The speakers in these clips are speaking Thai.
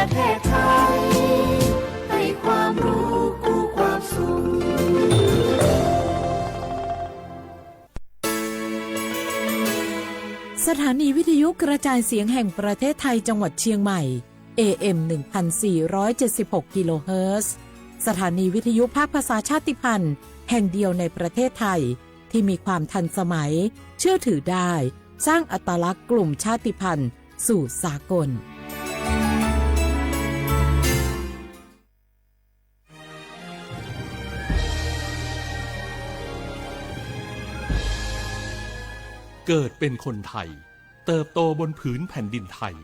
ประเทศไทยให้ความรู้กู้ความสุขสถานีวิทยุกระจายเสียงแห่งประเทศไทยจังหวัดเชียงใหม่ AM 1476 กิโลเฮิรตซ์สถานีวิทยุภาคภาษาชาติพันธุ์แห่งเดียวในประเทศไทยที่มีความทันสมัยเชื่อถือได้สร้างอัตลักษณ์กลุ่มชาติพันธุ์สู่สากลเกิดเป็นคนไทยเติบโตบนผืนแผ่นดินไทย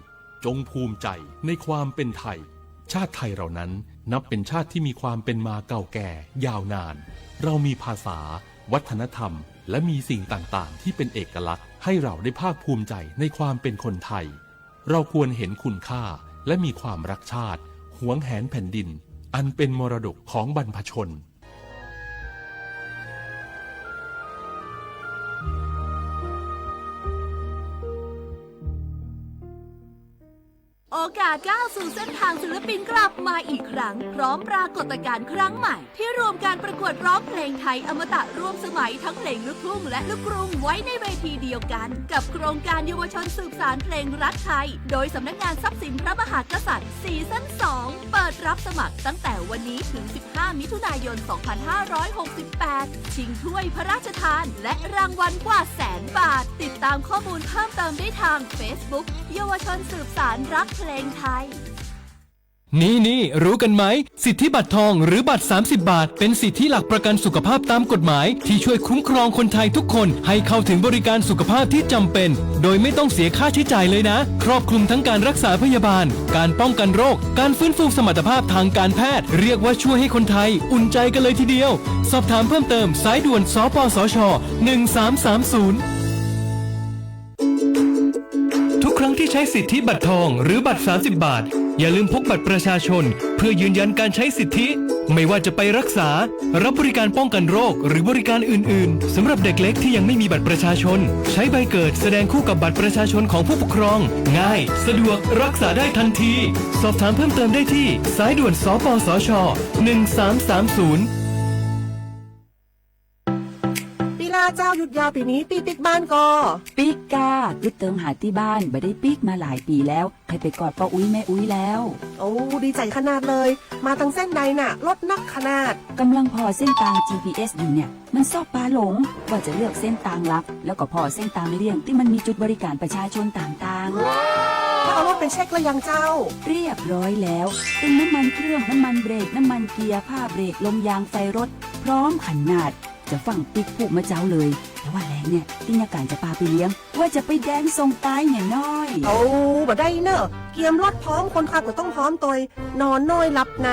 จงภูมิใจในความเป็นไทยชาติไทยเรานั้นนับเป็นชาติที่มีความเป็นมาเก่าแก่ยาวนานเรามีภาษาวัฒนธรรมและมีสิ่งต่างๆที่เป็นเอกลักษณ์ให้เราได้ภาคภูมิใจในความเป็นคนไทยเราควรเห็นคุณค่าและมีความรักชาติหวงแหนแผ่นดินอันเป็นมรดกของบรรพชนโอกาสก้าวสู่เส้นทางศิลปินกลับมาอีกครั้งพร้อมปรากฏการณ์ครั้งใหม่ที่รวมการประกวดร้องเพลงไทยอมตะร่วมสมัยทั้งเพลงลูกทุ่งและลูกกรุงไว้ในเวทีเดียวกันกับโครงการเยาวชนสืบสานเพลงรักไทยโดยสำนักงานทรัพย์สินพระมหากษัตริย์ซีซั่น 2 เปิดรับสมัครตั้งแต่วันนี้ถึง 15 มิถุนายน 2568 ชิงถ้วยพระราชทานและรางวัลกว่า100,000 บาทติดตามข้อมูลเพิ่มเติมได้ทาง Facebook เยาวชนสืบสานรักเพลงไทยนี่รู้กันไหมสิทธิบัตรทองหรือบัตร30 บาทเป็นสิทธิหลักประกันสุขภาพตามกฎหมายที่ช่วยคุ้มครองคนไทยทุกคนให้เข้าถึงบริการสุขภาพที่จำเป็นโดยไม่ต้องเสียค่าใช้จ่ายเลยนะครอบคลุมทั้งการรักษาพยาบาลการป้องกันโรคการฟื้นฟูสมรรถภาพทางการแพทย์เรียกว่าช่วยให้คนไทยอุ่นใจกันเลยทีเดียวสอบถามเพิ่มเติมสายด่วนสปสช1330ทุกครั้งที่ใช้สิทธิบัตรทองหรือบัตร30 บาทอย่าลืมพกบัตรประชาชนเพื่อยืนยันการใช้สิทธิไม่ว่าจะไปรักษารับบริการป้องกันโรคหรือบริการอื่นๆสำหรับเด็กเล็กที่ยังไม่มีบัตรประชาชนใช้ใบเกิดแสดงคู่กับบัตรประชาชนของผู้ปกครองง่ายสะดวกรักษาได้ทันทีสอบถามเพิ่มเติมได้ที่สายด่วนสปสช1330เจ้าหยุดยาวปีนี้ปีกบ้านก็ปีกกายุดเติมหาที่บ้านไม่ได้ปีกมาหลายปีแล้วให้ไปกอดป้าอุ้ยแม่อุ้ยแล้วโอ้ดีใจขนาดเลยมาทางเส้นใดน่ะรถนักขนาดกำลังพอเส้นทาง GPS อยู่เนี่ยมันซอกปลาหลงว่าจะเลือกเส้นทางลับแล้วก็พอเส้นทางเลี่ยงที่มันมีจุดบริการประชาชนต่างๆถ้าเอารถไปเช็คแล้วยังเจ้าเรียบร้อยแล้วตึงน้ำมันเครื่องน้ำมันเบรกน้ำมันเกียร์ผ้าเบรกลมยางไฟรถพร้อมขนาดจะฟังปิ๊กผูกมาเจ้าเลยแต่ว่าแรงเนี่ยที่นาการจะพาไปเลี้ยงว่าจะไปแดนทรงตายเนี่ยน้อยโอ้บ่ได้เนอะเกียมรถพร้อมคนขับก็ต้องพร้อมตัวนอนน้อยหลับใน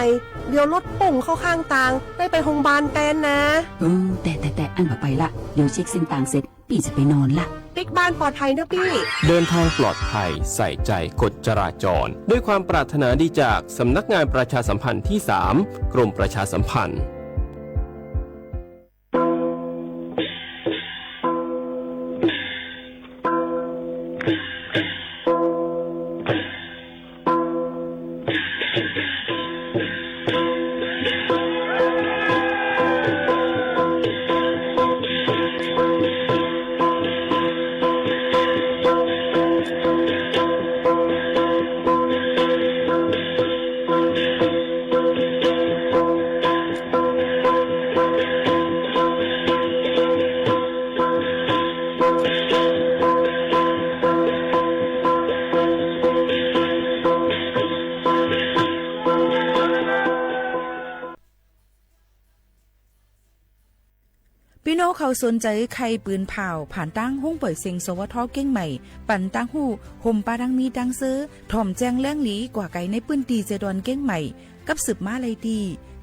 เดี๋ยวรถปุ่งเข้าข้างทางได้ไปโรงพยาบาลแตนนะแต่อันบ่ไปละเดี๋ยวเช็คเส้นทางเสร็จพี่จะไปนอนละปิ๊กบ้านปลอดภัยนะพี่เดินทางปลอดภัยใส่ใจกฎจราจรด้วยความปรารถนาดีจากสำนักงานประชาสัมพันธ์ที่ 3 กรมประชาสัมพันธ์พี่น้องเขาสนใจใครปืนเผาผ่านตั้งห้องปล่อยเสียงสวทเก้งใหม่ปั่นตั้งหูห่มปาดังมีดังซื้อถ่อมแจ้งแล้งหลีกว่าไก่ในปืนตีเจดอนเก้งใหม่กับสืบมาเลยดี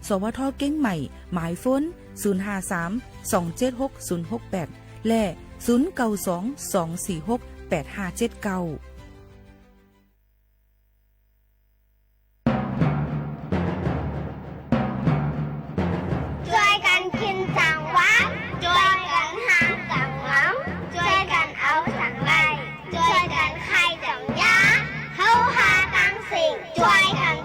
สวทเก้งใหม่หมายฝน053-276-068และ092-246-8579ช่วยกัน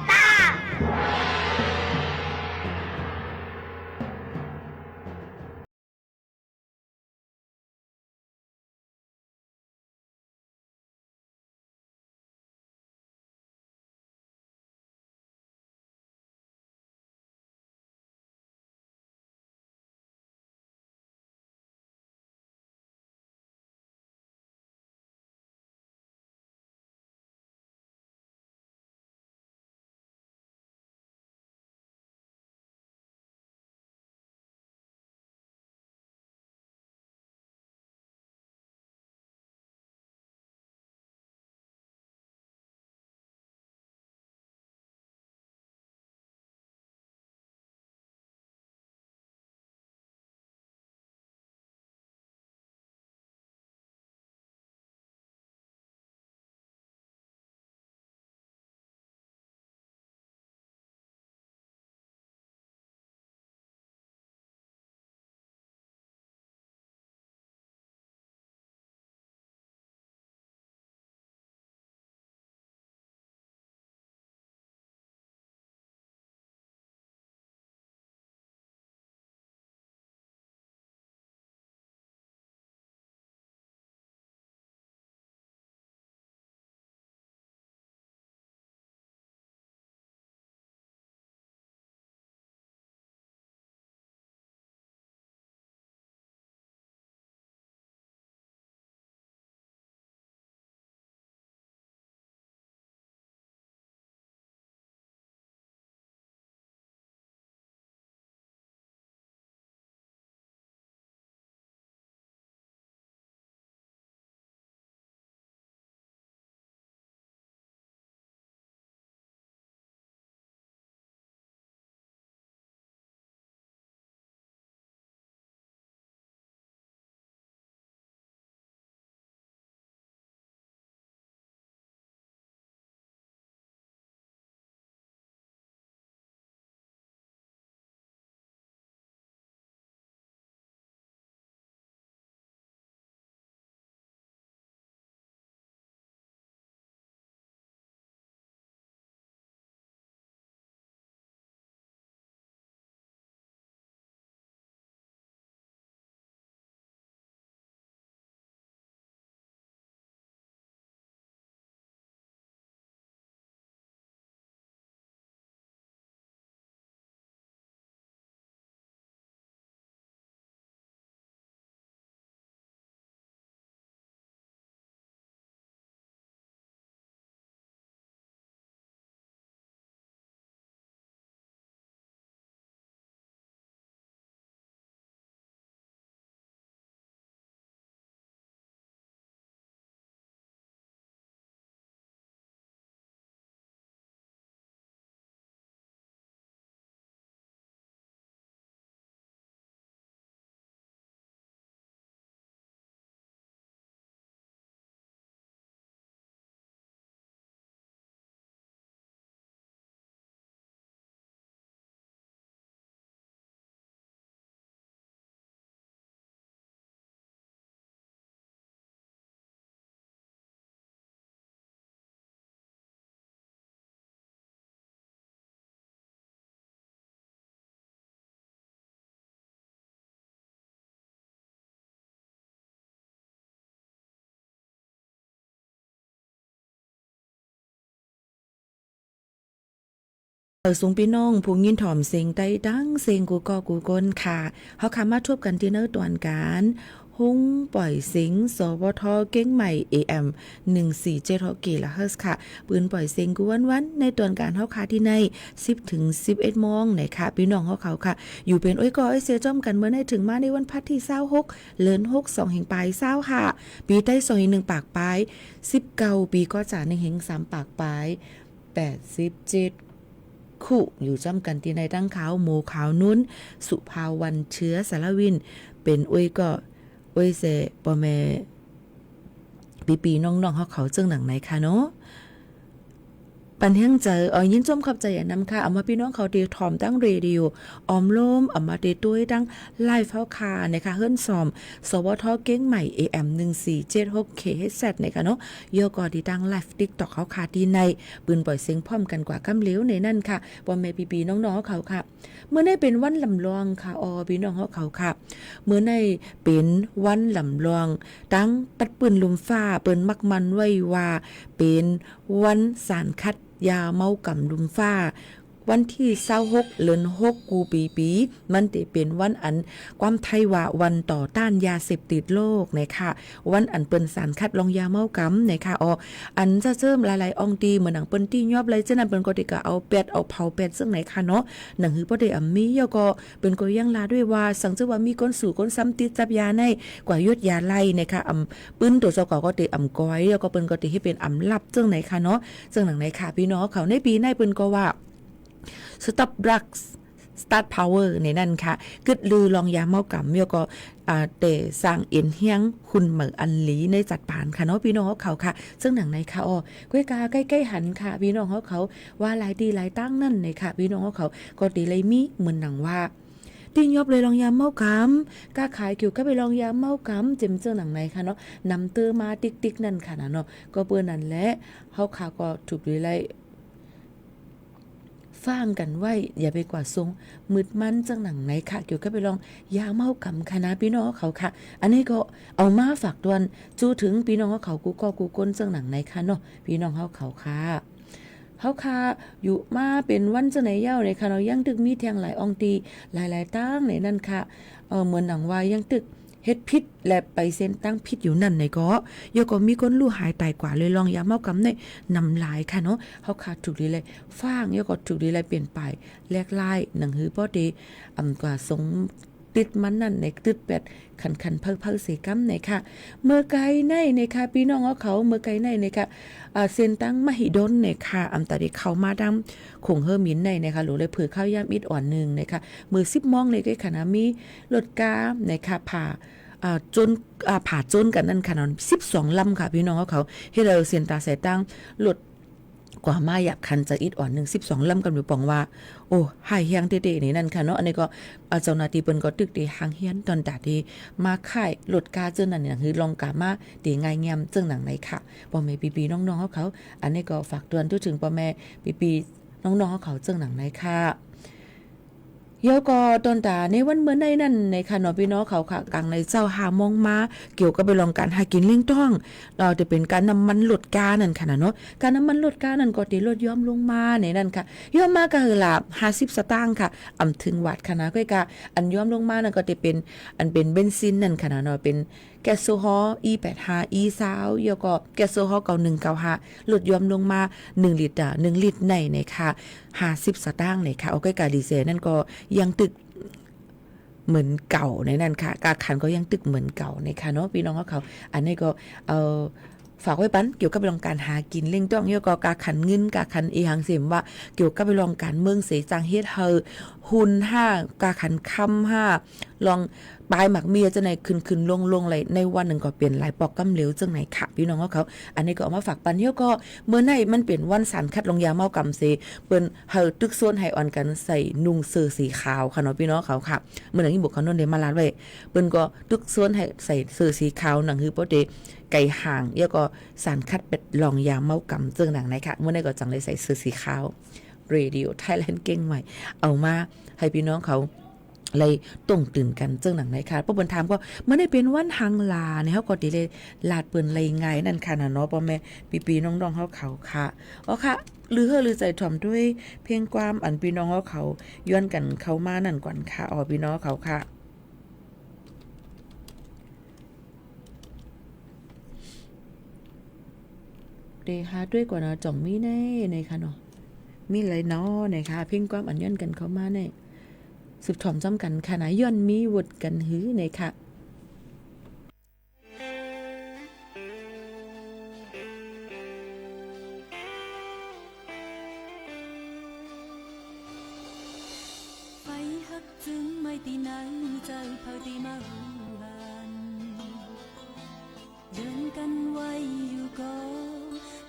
สูงพี่น้องผู้ยินถ่อมเสียงใต้ดังเสียงกูก็กูก้นค่ะเฮาคำมาทบกันที่เนื้อตอนการหุ้งปล่อยเสียงสวทเก้งใหม่ AM 147กิโลเฮิรตซ์ค่ะปืนปล่อยเสียงกูวันๆในตอนการเฮาคาที่ใน10ถึง11โมงนะคะพี่น้องเฮาเขาค่ะอยู่เป็นอ้อยกออ้อยเสียจ้อมกันเมื่อได้ถึงมาในวันพัดที่26เดือน6 2แห่งปลาย20ค่ะปีใต้2แห่ง1ปากปลาย19ปีก็จ่า1แห่ง3ปากปลาย87คู่อยู่จ้ำกันที่ในตั้งขาวโมขาวนุ้นสุภาวันเชื้อสารวินเป็นอ้อยก็อ้อยเสปอแม่ปีน้องๆเขาเจิงหนังไหนคะเนาะปันเฮียงเจอยินจมขับใจอย่างนำค่ะเอามาพี่น้องเขาตีถอมตั้งเรดิโอออมโลมเอามาตีด้วยตั้งไลฟ์เฝ้าคานะคะเฮิรนซอมสวทเก้งใหม่ AM 1476 KHZ นะคะเนาะโยกอดีตั้งไลฟ์ TikTok เขาคาดีในปืนปล่อยเสียงพร้อมกันกว่ากำเหลวในนั่นค่ะปอแม่ปีน้องๆเขาค่ะเมื่อได้เป็นวันลำลองค่ะพี่น้องเขาค่ะเมื่อได้เป็นวันลำลองตั้งปัดปืนลุมฟ้าเปิ้นมักมันไว้ว่าเป็นวันสารคัดยาเมากำลุมฟ้าวันที่26เดือน6กูปีมันจะเป็นวันอันความไทยว่าวันต่อต้านยาเสพติดโลกนะคะวันอันเปิ้นสารคัดลองยาเมากำนะคะอันจะเริ่มหลายๆองตีเหมือนหนังเปิ้นตี้ยอบเลยฉะนั้นเปิ้นก็ได้ก็เอาเป็ดเอาเผาเป็ดซึ่งไหนค่ะเนาะหนังหือบ่ได้มียก็เปิ้นก็ยังลาด้วยว่าสังเจอว่ามีคนสู่คนซ้ำติดจับยาในกว่ายดยาไล่นะคะปื้นตัวเจ้าก็ได้ก้อยแล้วก็เปิ้นก็ได้ให้เป็นลับซึ่งไหนค่ะเนาะซึ่งหนังไหนค่ะพี่น้องเขาในปีในเปิ้นก็ว่าStop Drugs Start Power ในนั่นค่ะกึดลือลองยาเมากำเมียก็เตสร้างเอ็นเฮียงคุณเหมืออันหลีในจัดปานค่ะเนาะพี่น้องเขาค่ะซึ่งหนังในค่ะก้วยกาใกล้ๆหันค่ะพี่น้องเขาว่าหลายดีหลายตั้งนั่นในค่ะพี่น้องเขาก็ดีเลยมีเหมือนหนังว่าติ้งยอบเลยลองยาเมากำกล้าขายเกี่ยวกับไปลองยาเมากำเจ็มเจ้าหนังในค่ะเนาะนำเตอมาติ๊กนั่นค่ะเนาะก็เปิ้นนั่นแหละเขาค่ะก็ถูกดีเลยฟังกันไว้อย่าไปกว่าทรงมืดมันจังหนังไหนค่ะเกี่ยวกับไปลองยาเมากำคณะพี่น้องเขาค่ะอันนี้ก็เอามาฝากดวนจูถึงพี่น้องเขากูก็กูก้นจังหนังไหนค่ะเนาะพี่น้องเขาค่ะเขาค่ะอยู่มาเป็นวันจังไหนเย้าในค่ะเรายังตึกมีแทงหลายองตีหลายๆตั้งในนั่นค่ะเหมือนหนังว่ายังตึกเฮ็ดพิษและไปเส้นตั้งพิษอยู่นั่นในก็ยก็มีคนลู่หายตายกว่าเลยลองยาเมากำในนำลายค่ะเนาะเฮาขาดถูกดีเลยฟ้างยก็ถูกดีเลยเปลี่ยนไปแลกลายหนังหือบ่ดีกว่าสงติดมันนั่นในตึดแปดคันเพิ่เสกำในค่ะเมื่อไกลในค่ะพี่น้องเขาเมื่อไกลในค่ะเส้นตั้งมหิดลในค่ะตาได้เข้ามาดำคงเฮอมินในนะคะหรือเลยเผือข้าวยามอิดอ่อนนึงนะคะมือ10 โมงเลยก็ขณะมีรถกาในค่ะผ่าจนกันนั่นค่ะนอน12 ลำค่ะพี่น้องเขาให้เราเส้นตาสายตั้งรถกว่ามาอยากคันจะอิดอ่อน12 ลำกันไปปองว่าโอ้หายเฮียงเตๆนี่นั่นค่ะเนาะอันนี้ก็เจ้าหน้าที่เปิ้นก็ตึกดีหางเฮียนตอนตาดีมาค่ายรถกาเจ้านั่นนี่คือลองกามาตีง่ายแง้มจึงหนังไหนค่ะพ่อแม่ปีๆน้องๆเขาอันนี้ก็ฝากเตือนถึงพ่อแม่ปีๆน้องๆเขาจึงหนังไหนค่ะเยาก็ตอนตาในวันเมื่อในนั่นในค่ะเนาะพี่น้องเขาค่ะกลางในเจ้าหามองมาเกี่ยวกับไปลองการหากินเลี้ยงต้องเราจะเป็นการน้ำมันลดกานั่นค่ะเนาะการน้ำมันลดกานั่นก็ติลดย่อมลงมาในนั่นค่ะย่อมมาก็คือละ50 สตางค์ค่ะถึงวัดค่ะนะก็กะอันย่อมลงมานั่นก็จะเป็นเบนซินนั่นค่ะเนาะเป็นแก๊สโซฮอล์ E85 E20 แล้วก็แก๊สโซฮอล์9195ลดย่อมลงมา1 ลิตร1 ลิตรในค่ะ50 สตางค์ในค่ะเอาใกล้ๆดีเซลนั่นก็ยังตึกเหมือนเก่าในนั้นค่ะกาขันก็ยังตึกเหมือนเก่าในค่ะเนาะพี่น้องเขาอันนี้ก็ฝากไว้ปันเกี่ยวกับเรื่องการหากินเล่งต้องเยอะก็กาขันเงินกาขันอีหังเสียมว่าเกี่ยวกับเรื่องการเมืองเสจังเฮ็ดเฮอหุ่น5กาขันคำ5ลองปลายหมักเมียจะไหนขึ้นลงเลยในวันหนึ่งก็เปลี่ยนหลายปอกกำเหลวจังไหนค่ะพี่น้องเขาอันนี้ก็เอามาฝากปันเยอะก็เมื่อไหนมันเปลี่ยนวันสารคัดลงยาเมากำเสเปิ้นเฮอตึกส่วนให้อ่อนกันใส่นุ่งเสื้อสีขาวค่ะเนาะพี่น้องเขาค่ะเมื่อหนังที่บุกเขาโน่นเดมาลาดไว้เปิ้นก็ตึกส่วนให้ใส่เสื้อสีขาวหนังคือโปเตไก่ห่างแล้วก็สารคัดเป็ดลองยาเมากำซึ่งหนังไหนค่ะเมื่อไหนก็จังเลยใส่เสื้อสีขาวเรดิโอไทยแลนด์เก่งใหม่เอามาให้พี่น้องเขา เลยต้องตื่นกันเจ้งหนังไหนค่ะป้าเปิ้นถามก็เมื่อได้เป็นวันหังลาเนี่ยเฮาก็ติเลยลาดเปิ้นเลยไงนั่นค่ะน่ะเนาะพ่อแม่พี่ๆน้องๆเฮาเขาค่ะอ๋อค่ะลือเฮอลือใจถ่อมด้วยเพียงความอันพี่น้องเฮาเขาย้อนกันเข้ามานั่นก่อนค่ะอ๋อพี่น้องเขาค่ะเดฮาด้วยกว่าเนาะจ่องมีแน่ในค่ะเนาะมีอะไรเนาะนะคะเพียงความอันย้อนกันเข้ามาเนี่ยสืบถอมจ้ำกันค่ะนะย้อนมีวดกันหื้อในค่ะไฟฮักจึงไม่ตีไหนใจเผาตีมาหูหันยืนกันไว้อยู่ก็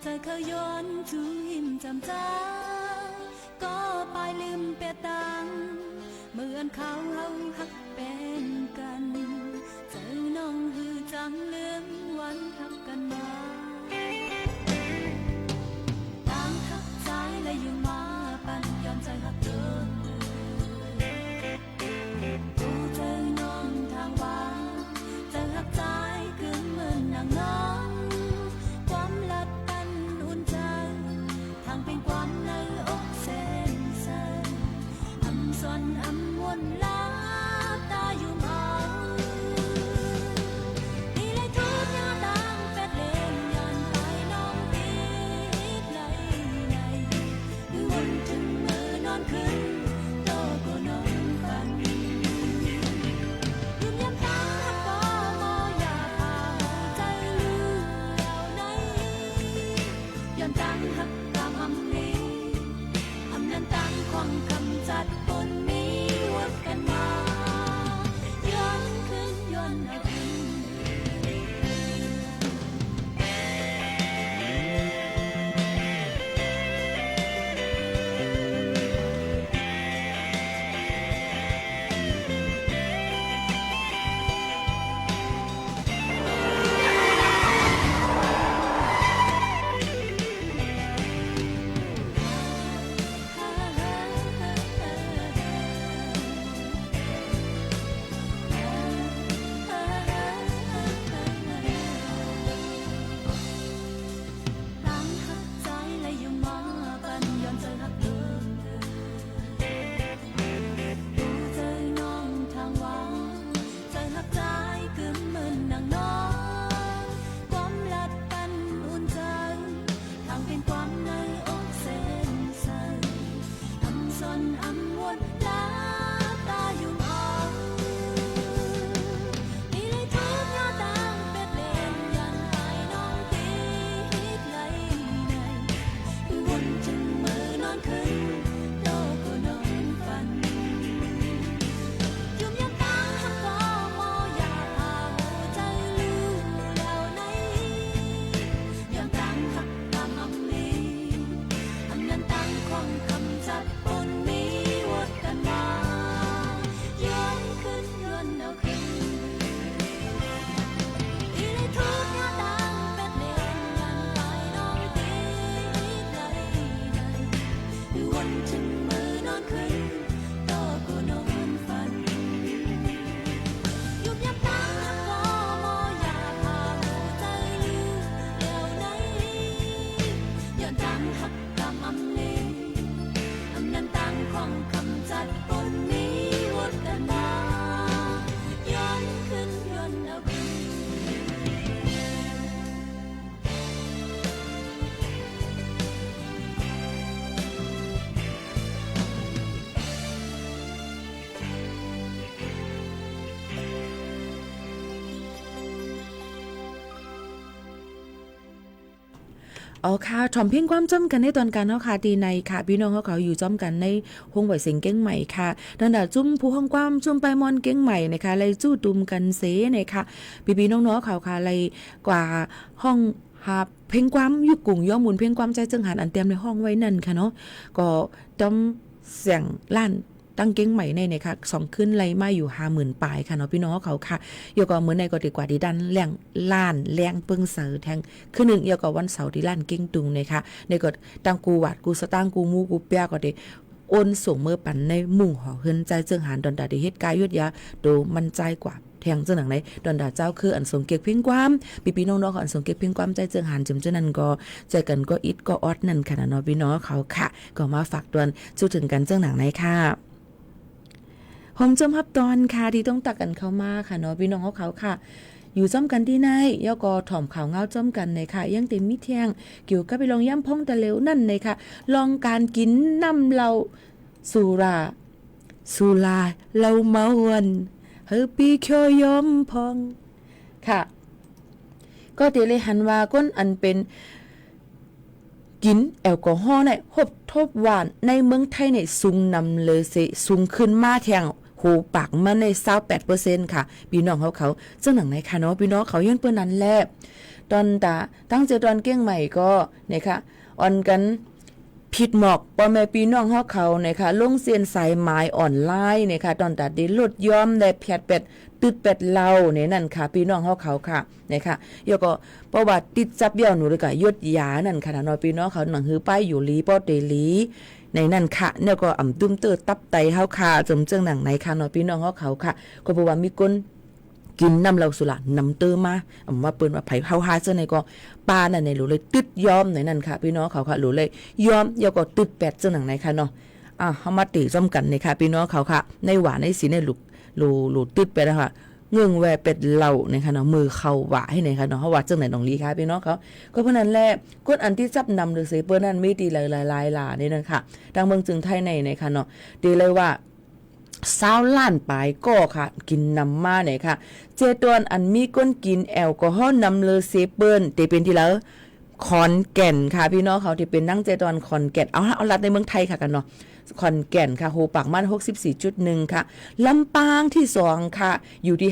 ใจเขาย้อนจูหิมจำจ้าก็ปลายลืมเปตังเหมือนเขาเฮาฮักเป็นกันเจอน้องหือจังลืมวันฮักกันมาต่างฮักใจและอยู่มาปันย้อนใจฮักเดิมดูเจอน้องทางว่าเจอฮักใจเกินเหมือนนางน้องความลัดปันอุ่นใจทางเป็นความในอกเส้นเส้นส่วนอำวนลาตาอยู่เมาดีเลยทุกยาดังเป็ดเล่นย้อนไปน้องปีดไหลไหลดูวนถึงมือนอนขึ้นโตก็นอนฝันยืมยันตาก็มออยากพาใจลือแล้วไหนย้อนตั้งหักตามอำนี้อำนั้นตั้งความคำจัดบนมีวดกันมาย้อนขึ้นย้อนเอาขึ้นอ๋อค่ะถ่อมเพียงความจ้ำกันในตอนการเนาะค่ะดีในค่ะพี่น้องเขาอยู่จ้ำกันในห้องไหวเสียงเก้งใหม่ค่ะดังนั้นจุ้มผู้ห้องความจุ้มไปมอนเก้งใหม่นะคะเลยจู้ตุมกันเสนะคะพี่ๆน้องๆเขาค่ะเลยกว่าห้องหาเพ่งความยุกลุ่งย่อมูลเพ่งความใจจึงหันอันเต็มในห้องไว้นั่นค่ะเนาะก็ต้องเสียงล้านตั้งเก้งใหม่ในนะคะ2ขึ้นไล่มาอยู่ 50,000 ปลายค่ะเนาะพี่น้องเขาค่ะอยู่ก็เหมือนในก็ดีกว่าดีดันแรงล้านแรงเปิงเสือแทงคือ1อยู่ก็วันเสาร์ที่ล้านเก้งตุงนะคะในก็ตั้งกูวัดกูสตางกูมูกูเปียก็ได้ โอนส่งมือปันในหมู่หอเฮินใจเจิงหานดอนดาได้เฮ็ดกายยุดยาโดมันใจกว่าแทงเจ้าหนังไหนดอนดาเจ้าคืออันสงเกียกเพียงความพี่น้องๆอันสงเกียกเพียงความใจเจิงหานจำเจ้านั้นก็ใจกันก็อิดก็ออดนั่นค่ะเนาะพี่น้องเขาค่ะก็มาฝากตวนจูถึงกันเจ้าหนังไหนค่ะผมจำฮับตอนค่ะที่ต้องตักกันเข้ามาค่ะเนาะพี่น้องเขาค่ะอยู่จ้อมกันที่ไหนย่อก็ถ่อมข่าวเงาจ้อมกันในค่ะยังเต็มมิเที่ยงเกี่ยวกับไปลองย่ำพองตะเหลวนั่นในค่ะลองการกินน้ำเหล้าสุราเหล้าเมาวันเฮอปีเคียวยอมพองค่ะก็เตเลยหันว่าก้นอันเป็นกินแอลกอฮอล์เนี่ยหบทบหวานในเมืองไทยเนี่ยสูงนำเลยสิสูงขึ้นมาแทงโหปากมาใน 28% ค่ะพี่น้องเขาเจ้าหนังไหนค่ะเนาะพี่น้องเขายังเปิ้นนั้นแลตอนตั้งเจอตอนเก้งใหม่ก็เนี่ยค่ะออนกันผิดหมอกพ่อแม่พี่น้องเขาเนี่ยค่ะลงเสียนสายไม้ออนไลน์เนี่ยค่ะตอนได้ลดยอมได้เป็ดตึดเป็ดเหล้าเนี่ยนั่นค่ะพี่น้องเขาค่ะเนี่ยค่ะยก็ประวัติติดจับเบี้ยวหนูเลยก็ยศยานั่นค่ะน้อยพี่น้องเขาหนังหือป้ายอยู่ลีป้อเตลีในนั่นค่ะเนี่ยก็อ่ำตุ้มเตอตับไตเฮาค่ะจมเจิงหนังไหนค่ะน้อยพี่น้องเขาค่ะก็บอกว่ามีคนกินน้ำเหล้าสุรานำเตอมาว่าเปิ้นว่าไผเฮาหาเจ้าในก็ปานั่นในหลูเลยตึดยอมในนั่นค่ะพี่น้องเขาค่ะหลูเลยยอมยก็ตึดแปดเจ้าหนังไหนค่ะเนาะเฮามาติซ้อมกันในค่ะพี่น้องเขาค่ะในหวานในสีในลูตึดไปแล้วค่ะเงื่องแวเป็ดเหล่านะคะเนาะมือเข้าหวาให้ไหนคะเนาะเฮาว่าจังไหนน้องลีค่ะพี่น้องเขาก็เพราะนั้นแหละกดอันที่จับนำหรือสิเปิ้นนั้นมีดีหลายๆล่ะนี่นั่นค่ะทางเมืองจึงไทยในค่ะเนาะดีเลยว่า20ล้านปลายก็ค่ะกินนำมาเนี่ยค่ะเจตวนอันมีก้นกินแอลกอฮอล์นำเลอเซเปิ้นที่เป็นที่แล้วขอนแก่นค่ะพี่น้องเขาที่เป็นนั่งเจตวนขอนแก่นเอารัดในเมืองไทยค่ะกันเนาะขอนแก่นค่ะโหปากมัน 64.1 ค่ะลำปางที่2ค่ะอยู่ที่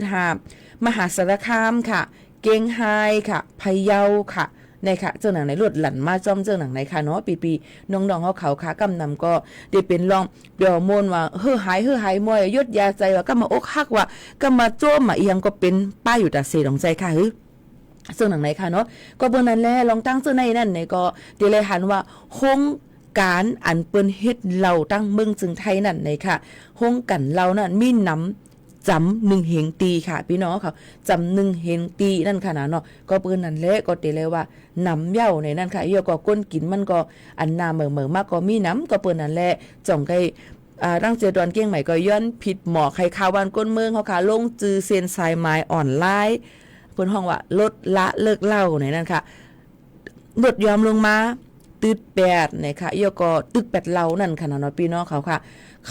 59.5 มหาสารคามค่ะเกียงไฮ้ค่ะพะเยาค่ะในค่ะเจ้าหนังในรวดหลั่นมาจ้อมเจ้าหนังในค่ะเนาะปีน้องๆเขาค่ะกำนำก็ได้เป็นลองเปียวมนว่าเฮ้อหายมวยยศยาใจว่าก็มาอกฮักว่าก็มาโจ้มาเอียงก็เป็นป้าอยู่แต่เสดของใจค่ะเจ้าหนังในค่ะเนาะก็เบิ่งนั้นแหละลองตั้งเจ้าในนั่นในก็ได้เลยหันว่าคงการอันเปิ้นเฮ็ดเหล่าตั้งเมืองจึงไทยนั่นในค่ะห้องกันเหล่านั้นมีน้ำจำ1เหงตีค่ะพี่น้องเขาจำ1เหงตีนั่นค่ะเนาะก็เปิ้นนั่นแหละก็ติเลยว่าน้ำเหย้าในนั่นค่ะเยอะก็ก้นกินมันก็อันนาเหม่อมากก็มีน้ำก็เปิ้นนั่นแหละจ่องไกตั้งเจอดอนเก้งใหม่ก็ย้อนผิดหมอใครข่าววันก้นเมืองเขาค่ะลงจือเซ็นสายไม้ออนไลน์เปิ้นห้องว่าลดละเลิกเหล้าในนั่นค่ะลดยอมลงมาตึดแปดนะคะเยอะก็ตึดแปดเหล่านั่นค่ะเนาะพี่น้องเขาค่ะ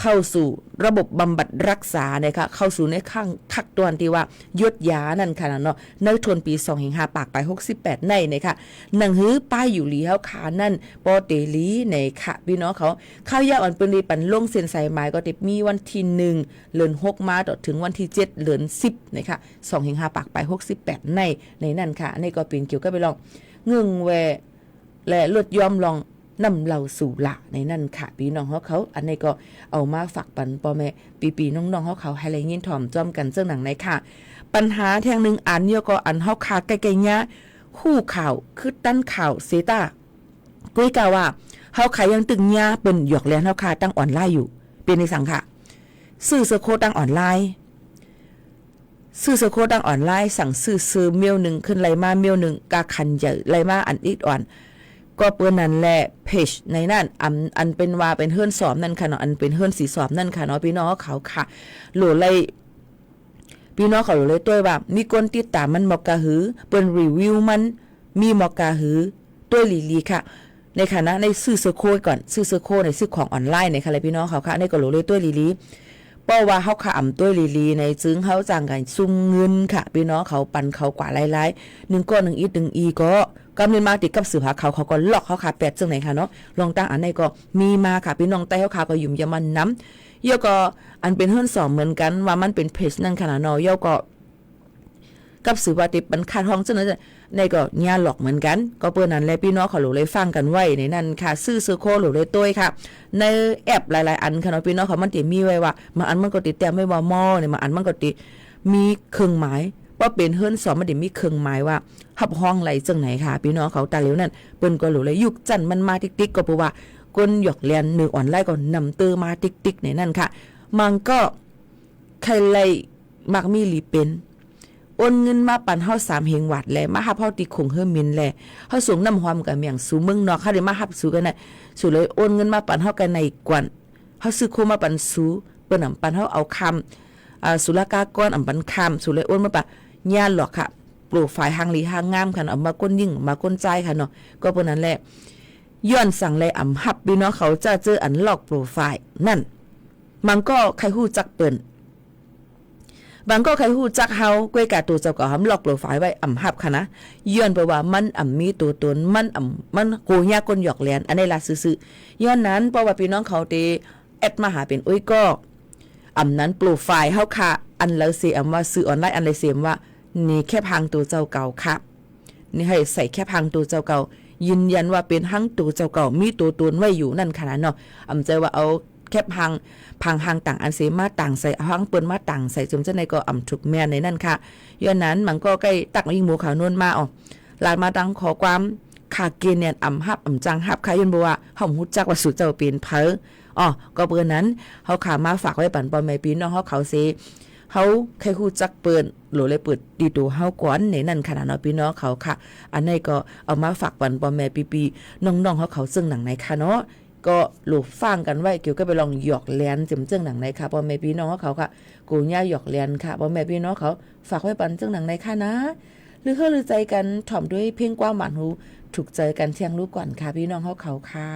เข้าสู่ระบบบำบัดรักษานะคะเข้าสู่ในข้างคักตอนที่ว่ายดยานั่นค่ะเนาะในทนปี25ปากไป68ในนะคะหนังหื้อป้ายอยู่ลีเฮาขานั่นปอเตลีในค่ะพี่น้องเขาข้าวยาอ่อนเปิ้นปันลงเซ็นใส่หมายก็ติมีวันที่1เดือน6มาต่อถึงวันที่7เดือน10นะคะ25ปากไป68ในนั่นค่ะนี่ก็เป็นเกี่ยวกับไปลองเงื่องแวและลดยอมลองนำเหล่าสู่ละในนั่นค่ะพี่น้องเขาอันนี้ก็เอามาฝากปันพ่อแม่ปีน้องๆเขาให้ไรยินถ่อมจ้อมกันเจ้าหนังในค่ะปัญหาแทงหนึ่งอันเยอะก็อันเฮาคาใกล้ๆเนี้ยคู่ข่าวคือตั้นข่าวเซต้ากุ้ยกาว่าเฮาขายยังตึงเนี้ยเป็นหยอกแลนเฮาคาตั้งออนไลน์อยู่เป็นในสังค่ะซื้อเซโคตั้งออนไลน์ซื้อเซโคตั้งออนไลน์สั่งซื้อเมล1ขึ้นไลมาเมล1กาคันใหญ่ไลมาอันอีกอ่อนก็เปิ้นนั่นแหละเพจในนั่นอันเป็นว่าเป็นเฮือนสอบนั่นค่ะเนาะอันเป็นเฮือนสีสอบนั่นค่ะเนาะพี่น้องเขาค่ะโหลเลยพี่น้องเขาโหลเลยตัวว่ามีคนติดตามมันมอกกะหือเปิ้นรีวิวมันมีมอกกะหือตัวลีค่ะในขณะในซื้อเซโคก่อนซื้อเซโคในซื้อของออนไลน์ในค่ะเลยพี่น้องเขาค่ะในก็โหลเลยตัวลีเพราะว่าเฮาค่ะตัวลีในจึงเฮาจ้างกันซุ่มเงินค่ะพี่น้องเขาปันเขากว่าหลายๆ1ก้อน1อี1อีก็กำเนิดมาติดกับสืบหาเขาก็ล็อกเขาขาแปดจังไหนค่ะเนาะลองตั้งอันไหนก็มีมาค่ะพี่น้องใต้เขาขาก็ยุ่มยามันน้ำเยอะก็อันเป็นเฮือนสองเหมือนกันว่ามันเป็นเพจนั่นขนาดเนาะเยอะก็กับสืบว่าติดมันขาดห้องจังนั้นในก็ญาหลอกเหมือนกันก็เปิ้นนั้นแหละพี่น้องเขาหลูเลยฟังกันไว้ในนั้นค่ะซื้อโคหลูเลยตัวค่ะในแอปหลายๆอันค่ะเนาะพี่น้องเขามันติมีไว้ว่ามาอันมันก็ติดแต่ไม่ว่าหม้อเนี่ยมาอันมันก็ติมีเครื่องหมายว่าเป็นเฮือนสอนมันได้มีเครื่องหมายว่าหับห้องไหลจังไหนค่ะพี่น้องเขาตาเหลวนั่นเปิ้นก็หลูเลยยุกจันมันมาติ๊กๆก็เพราะว่า ก้นหยอกแลนหนึ่งออนไลน์ก็นำเตอร์มาติ๊กในนั่นค่ะมันก็ใครเลยมักมีหลีเป็นโอนเงินมาปันเฮา3เฮงวัดแลมาฮับเฮาติคงเฮอมินแลเฮาสูงน้ำหอมกับเมียงสู่เมืองนอกเฮาได้มาฮับสู่กันน่ะสู่เลยโอนเงินมาปันเฮากันในกวนเฮาซื้อโคมาปันสู่เปิ้นปันเฮาเอาคำสุรกากรปันคำสู่เลยโอนมาปะญาหลอกค่ะโปรไฟล์หางหลีหางงามค่ะเอามาก้นยิ่งมาก้นใจค่ะเนาะก็เปิ้นนั้นแหละย้อนสั่งเลยฮับพี่น้องเขาจะเจออันล็อกโปรไฟล์นั่นมันก็ใครฮู้จักเปิ้นบางก็ใครฮู้จักเฮาก้วยกาตัวเจ้าก็หำล็อกโปรไฟล์ไว้ฮับค่ะนะย้อนไปว่ามันมีตัวตนมันโกยากลหยอกแหลนอันนี้ล่ะซื่อๆย้อนนั้นเพราะว่าพี่น้องเขาเตแอดมาหาเป็นอุ้ยก็นั้นโปรไฟล์เฮาค่ะอันแล้วสิว่าซื้อออนไลน์อันเลยเสียมว่านี่แค่พังตัวเจ้าเก่าค่ะนี่ให้ใส่แค่พังตัวเจ้าเก่ายืนยันว่าเป็นหั่งตัวเจ้าเก่ามีตัวตนไว้อยู่นั่นค่ะเนาะใจว่าเอาแคบพังต่างอันเสมาต่างใส่หังเปิ้นมาต่างใส่จมจังได๋ก็ถูกแม่นในนั่นค่ะย้อนนั้นมันก็ใกล้ตักยิงหมูขาวนวลมาลาดมาตั้งขอความค่าเกณฑ์เนี่ยฮับจังฮับค่ะย้อนบ่ว่าเฮาฮู้จักว่าสู่เจ้าเป็นไผก็เปิ้นนั้นเฮาขามาฝากไว้ปันพ่อแม่พี่น้องเฮาเขาสิเฮาใครฮู้จักเปิ้นโหลเลยเปิดดีตัวเฮาก่อนในนั่นค่ะเนาะพี่น้องเขาค่ะอันนี้ก็เอามาฝากปันพ่อแม่พี่ๆน้องๆเฮาเขาซึ่งหนังในค่ะเนาะก็หลูกฟังกันไว้เกี่ยวกับไปลองหยอกแลนเจิมหนังในค่ะพ่อแม่พี่น้องเขาค่ะกูย่าหยอกแลนค่ะพ่อแม่พี่น้องเขาฝากไว้ปันเจิงหนังในค่ะนะหรือเฮาลือใจกันถ่อมด้วยเพียงกว่าหมานหูถูกใจกันเที่ยงรู้ก่อนค่ะพี่น้องเขาค่ะ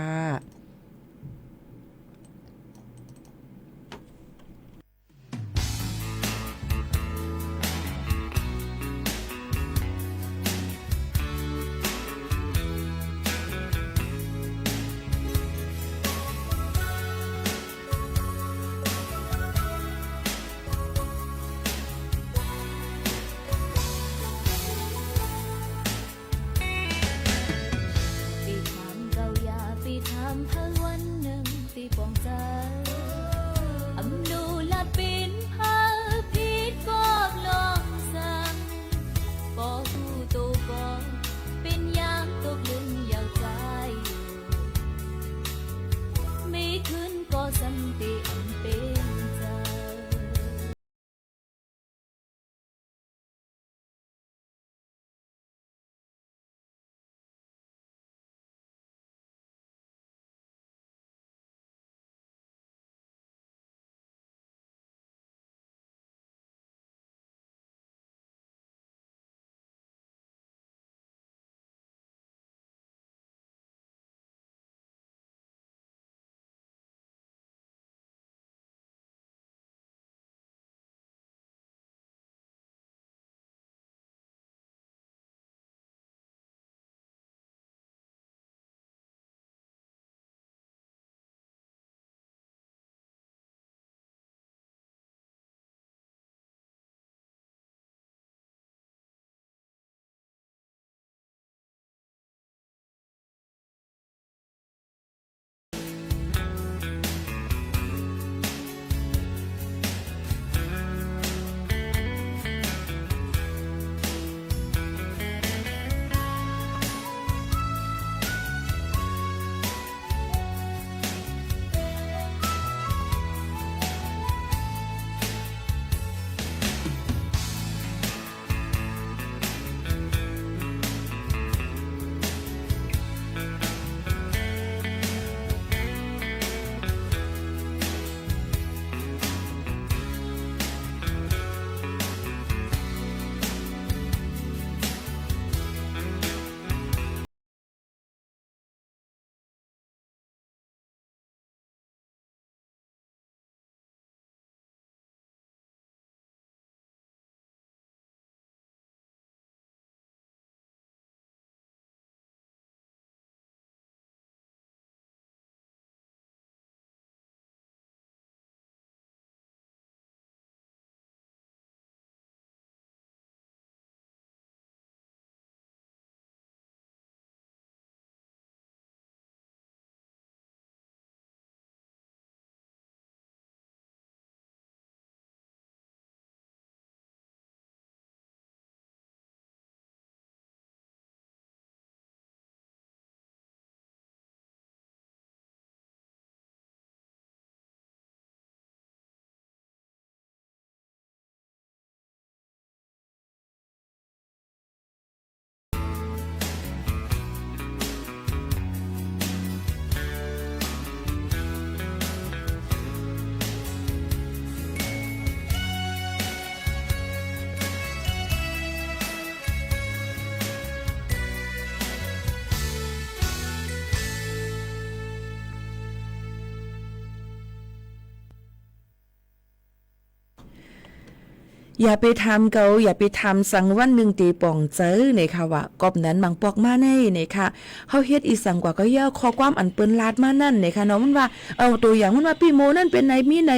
อย่าไปทำเกาอย่าไปทำสังวันหนึ่งตีป่องเจอเนี่ยค่ะว่ากอบนั้นมังปอกมาแน่เนี่ยค่ะเฮาเฮ็ดอีสังกว่าก็ย่อข้อความอันเปิ้นลาดมานั่นเนี่ยค่ะเนาะมันว่าเอาตัวอย่างมันว่าพี่โมนั่นเป็นไหนมีไหน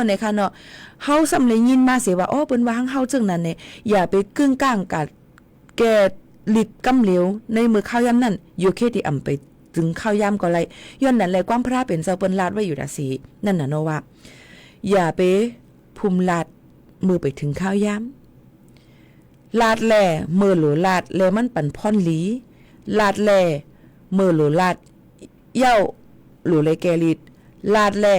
เนี่ยค่ะเนาะเฮาสำเลยยินมาเสียว่าเปิ้นว่าเฮาจึงนั้นเนี่ยอย่าไปกึ่งกลางกัดแก่ลิดกำเหลวในมือข้าวยำนั่นอยู่เคที่อำไปถึงข้าวยำก็ไรย้อนนั้นแลความพระเป็นเจ้าเปิ้นลาดไว้อยู่ดาสีนั่นน่ะเนาะว่าอย่าไปภูมิลาดมือไปถึงข้าวยำลาดแล่มือหลูลาดแลมันปั่นพ่อนหลีลาดแล่มือหลูลาดเย้าหลูเลยแกลิดลาดแล่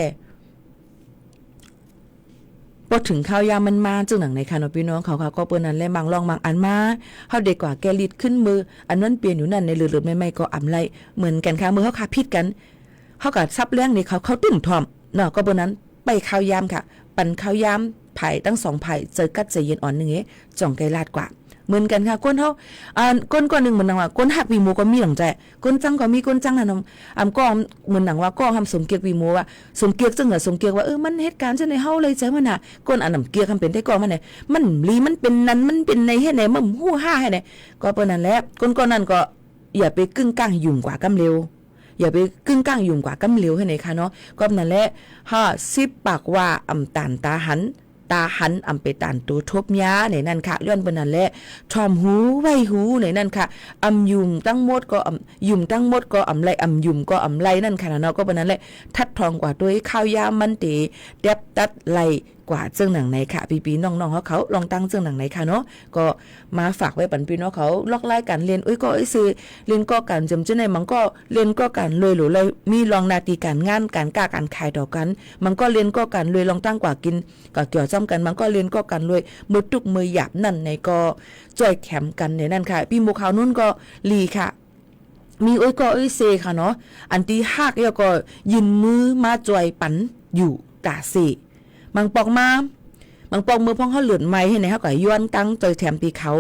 พอถึงข้าวยามมันมาจึงหนังในค่ะเนาะพี่น้องเขาก็เปิ้นนั้นแลบางลองบางอันมาเฮาเด็กกว่าแกลิดขึ้นมืออันนั้นเปลี่ยนอยู่นั่นในหลือๆไม่ๆก็อำไลเหมือนกันค่ะมือเฮาคาผิดกันเฮาก็ซับแรงนี่เขาตึ้งทอมเนาะก็เปิ้นนั้นไปข้าวยามค่ะปั่นข้าวยามไผ่ตั้ง2ไผ่เจอกัดใจเย็นอ่อนนึงจ่องไกลลาดกว่าเหมือนกันค่ะก้นเฮาก้นนึงเหมือนหนังว่าก้นหักวีโมก็มีหลังใจก้นจังก็มีก้นจังน่ะน้องก็เหมือนหนังว่าก็ทำสมเกียรติวีโมว่าสมเกียรติจังสมเกียรติว่ามันเหตุการณ์จังในเฮาเลยใจมันน่ะก้นอันนำเกียรติทำเป็นได้ก่อมันไหนมันลีมันเป็นนั้นมันเป็นในเฮ็ดไหนมันฮู้ฮ่าให้ไหนก็เปิ้นนั่นแหละก้นนั้นก็อย่าไปกึ่งกลางยุ่งกว่ากำเร็วอย่าไปกึ่งกลางยุ่งกว่ากำเร็วให้ไหนค่ะเนาะก็นั่นแหละ10ปากว่าอำตานตาหันอำไปตานตัวทบยาในนั่นค่ะเลื่อนบนนั้นแหละทอมหูไว้หูในนั่นค่ะอำยุ่มตั้งหมดก็ยุ่มตั้งหมดก็อำไรอำยุ่มก็อำไรนั่นค่ะเนาะก็บนนั้นแหละทัดทองกว่าตัวข้าวยามันเตเด็บตัดไหลกว่าเจ้าหนังไหนค่ะพี่ๆน้องๆเขาลองตั้งเจ้าหนังไหนค่ะเนาะก็มาฝากไว้ปันพี่น้องเขาลอกไล่กันเรียนก็ซื้อเรียนก็การจำเจ้าในมันก็เรียนก็การเลยหรือเลยมีลองนาทีการงานการกล้าการขายต่อกันมันก็เรียนก็การเลยลองตั้งกว่ากินก็เกี่ยวจ้ำกันมันก็เรียนก็การเลยมือตุกมือหยาบนั่นในก็จ่อยแขมกันในนั่นค่ะพี่โมขาวนุ่นก็ลีค่ะมีก็เซค่ะเนาะอันที่หักก็ยืนมือมาจ่อยปันอยู่ตาเซบางปอกมือพ่องเขาเหลือดไม้ให้ไหนเขาก็ย้อนตั้งใจแถมตีเขา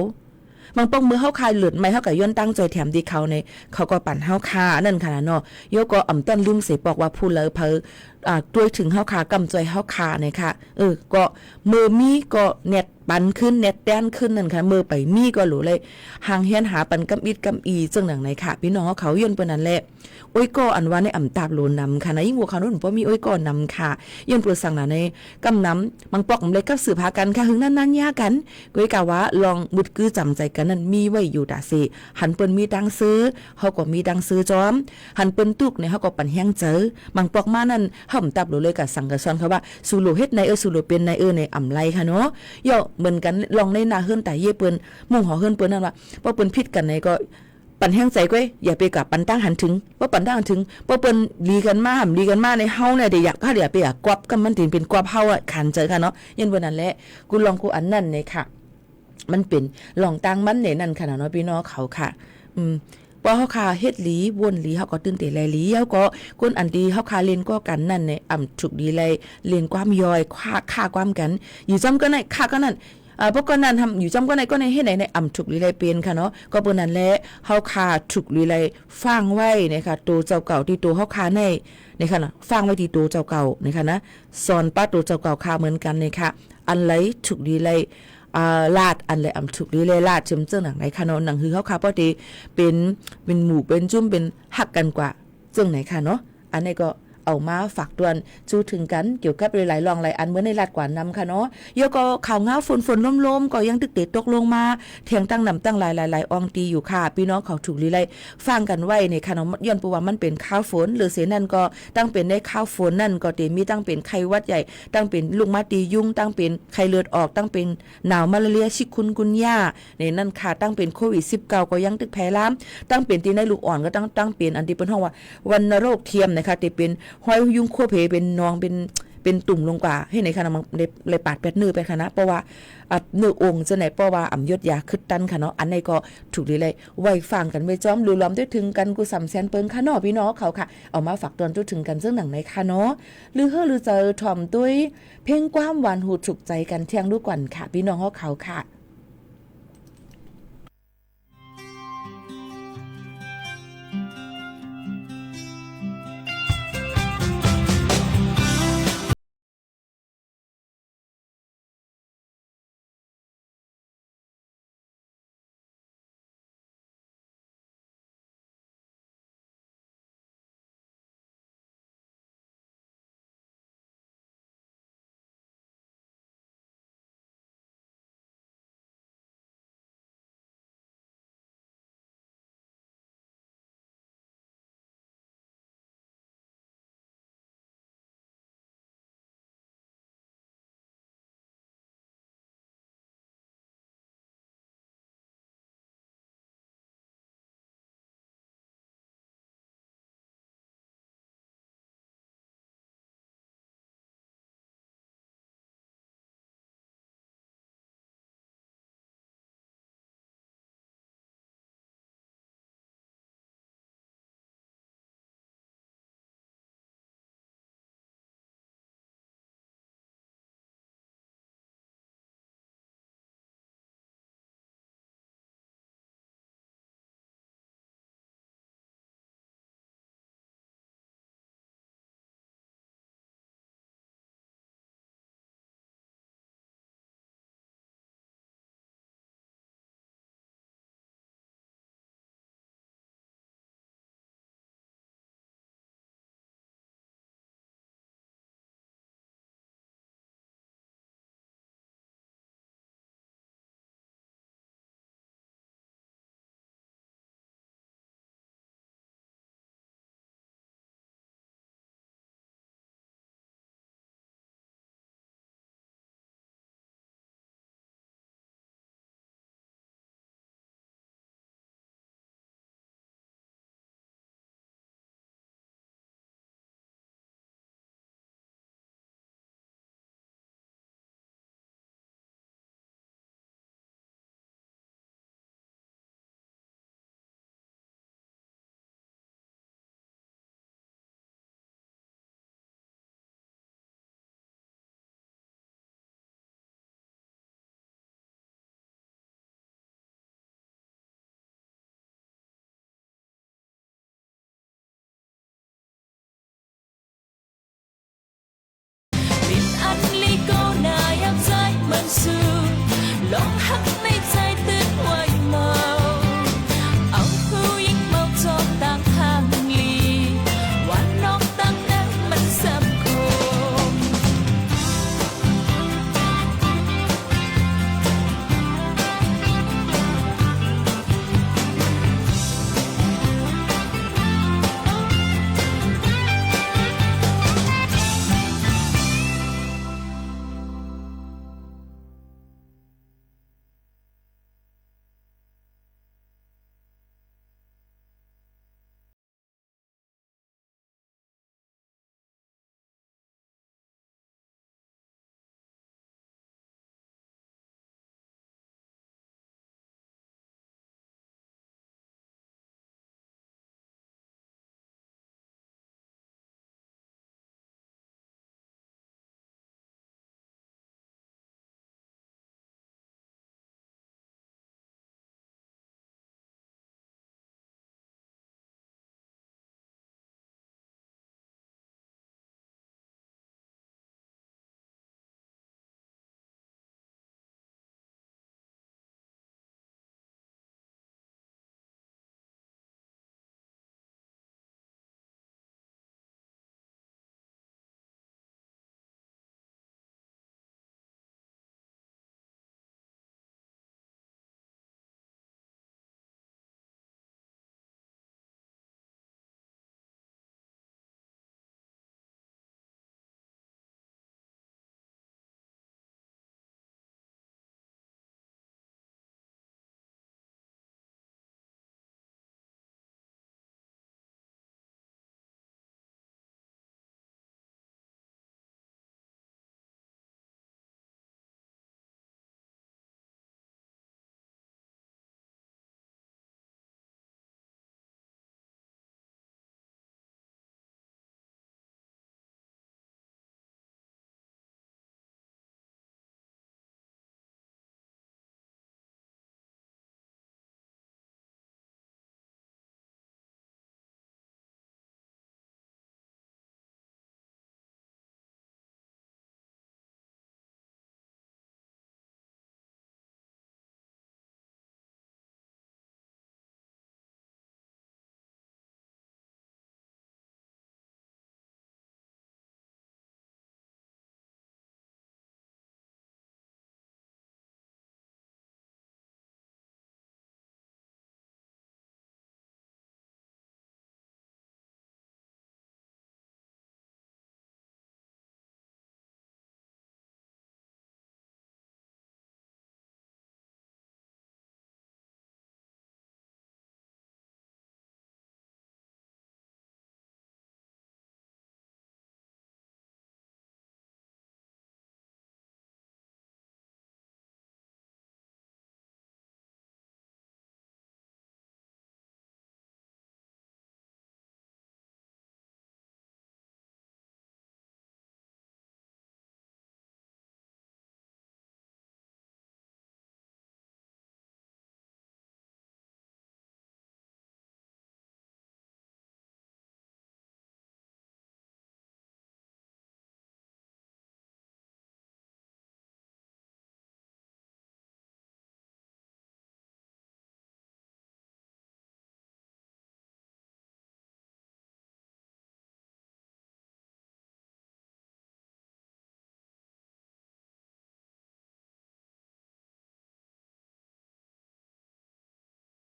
บางปอกมือเขาคายเหลือดไม้เขาก็ย้อนตั้งใจแถมตีเขาในเขาก็ปั่นเขาคานั่นค่ะเนาะโยก็อ่ำต้นลืมเสปอกว่าพูดเลยตัวถึงเขาคากำใจเขาคาในค่ะก็มือมีก็เน็ตปันขึ้นเน็ตแดนขึ้นนั่นค่ะมือไปมีก็หลูเลยหางเฮียนหาปันกำอิดกำอีจังหนังไหนค่ะพี่น้องเขาย่นเปิ้นนั่นแหละก็อันว่าในอ่ำตาบโลนำค่ะในยิ่งหัวเขาโน้นบ่มีก็นำค่ะย่นเปิ้นสั่งน่ะในกำน้ำบางปอกเลยกับสืบหากันค่ะหึงนั้นยากันก้อยกะว่าลองมุดกือจำใจกันนั้นมีไว้อยู่ดาสิหันเปิ้นมีดังซื้อเฮาก็มีดังซื้อจอมหันเปิ้นตุกเนี่ยเฮาก็ปันแฮงเจอบางปอกมานั้นห่ำตับโลเลยกับสั่งกะซ้อนเขาว่าสู่โลเฮ็ดในสู่โลเป็นในในอ่ำไรค่ะเนาะย่อเหมือนกันลองในนาเฮือนแต่เย่เปิ้นมุ่งหอเฮือนเปิ้นนั่นว่าบ่เปิ้นผิดกันในก็ปันแห้งใจก้อยอย่าไปกับปันตั้งหันถึงว่าปันตั้งหันถึงว่าเปิ้นลีกันมาห่ำลีกันมาในเฮาเนี่ยเดี๋ยวอยากก็เดี๋ยวไปอยากกวับกันมันถึงเป็นกวับเฮาขันเจอค่ะเนาะยันบนนั้นแหละกูลองกูอันนั่นเนี่ยค่ะมันเป็นลองตั้งมันเนี่ยนั่นค่ะเนาะพี่น้องเขาค่ะว่าเฮาคาเฮ็ดหลีวนหลีเฮาก็ตื่นเต้นหลีเฮาก็คนอันดีเฮาคาเล่นก็กันนั่นในอ่ำฉุกดีเลยเล่นความย่อยค่าความกันอยู่จำก็ในค่าก็นั่นพวกก็นั้นทำอยู่จำก็ในเฮ็ดไหนในอ่ำฉุกลีไรเป็นค่ะเนาะก็เปิ้นนั่นแหละเฮาคาฉุกลีไรฟังไว้นะคะตัวเจ้าเก่าที่ตัวเฮาคาในค่ะนะฟังไว้ที่ตัวเจ้าเก่านะคะนะสอนป้าตัวเจ้าเก่าคาเหมือนกันค่ะอันไหลฉุกลีไรลาดอันเลยฉุกลีไรลาดเจิมหนังไหนค่ะเนาะหนังคือเฮาคาพอดีเป็นหมู่เป็นจุ่มเป็นฮักกันกว่าเจิงไหนค่ะเนาะอันนี้ก็เอามาฝากตวนจูถึงกันเกี่ยวกับหลายๆลองหลายอันเหมือนในลาดกว่านำค่ะเนาะโยก็ข่าวเงาฝนล้มๆก็ยังตึกเตะตกลงมาเถียงตั้งนำตั้งหลายอองตีอยู่ค่ะพี่น้องเขาถูกลีไลฟังกันไว้ในค่ะเนาะย้อนปูว่ามันเป็นข้าวฝนหรือเสนั่นก็ตั้งเป็นในข้าวฝนนั่นก็เตมีตั้งเป็นไข้หวัดใหญ่ตั้งเป็นลูกมาตียุงตั้งเป็นไข้เลือดออกตั้งเป็นหนาวมาลาเรียชิคุนกุนย่าในนั่นค่ะตั้งเป็นโควิด19ก็ยังตึกแพร่ล้ำตั้งเป็นตีในลูกอ่อนก็ตั้งเป็นอันที่เปิ้นฮ้องว่าวัณโรคเทียมนะคะที่เป็นห้อยยุงโคเพเป็นนองเป็นตุ่มลงกว่าให้ในคณะมันเลยปาดแปดนื้อไปคณะเพราะว่าเนื้อองค์จะไหนเพราะว่าอ่ำยศยาคึดตันค่ะเนาะอันในก็ถูกเลยไว้ฟังกันไว้จ้อมดูล้อมด้วยถึงกันกูสำแสนเปิ้นค่ะเนาะพี่น้องเขาค่ะเอามาฝากตอนด้วยถึงกันซึ่งหนังในค่ะเนาะหรือเจอถ่อมด้วยเพลงความหวานหูฉุกใจกันเที่ยงดูก่อนค่ะพี่น้องเขาค่ะ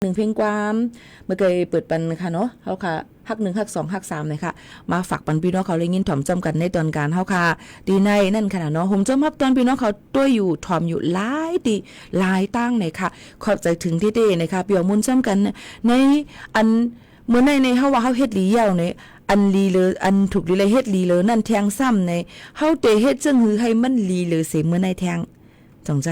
หนึ่งเพลงความเมื่อเคยเปิดปันค่ะเนาะเฮาค่ะฮัก1ฮัก2ฮัก3นะคะมาฝากปันพี่น้องเขาเลยยินถ่อมจำกันในตอนการเฮาค่ะดีในนั่นขนาดเนาะผมจำรับตอนพี่น้องเขาตัวอยู่ถ่อมอยู่หลายดีหลายตั้งเลยค่ะขอบใจถึงที่เด้นะคะเปียวมุนจำกันในอันเมื่อในเฮาว่าเฮาเฮ็ดหลียาวในอันลีเลออันถูกลีเลยเฮ็ดลีเลอนั่นแทงซ้ำในเฮาเตเฮ็ดจังหือให้มันลีเลอเสเมื่อในแทงจงใจ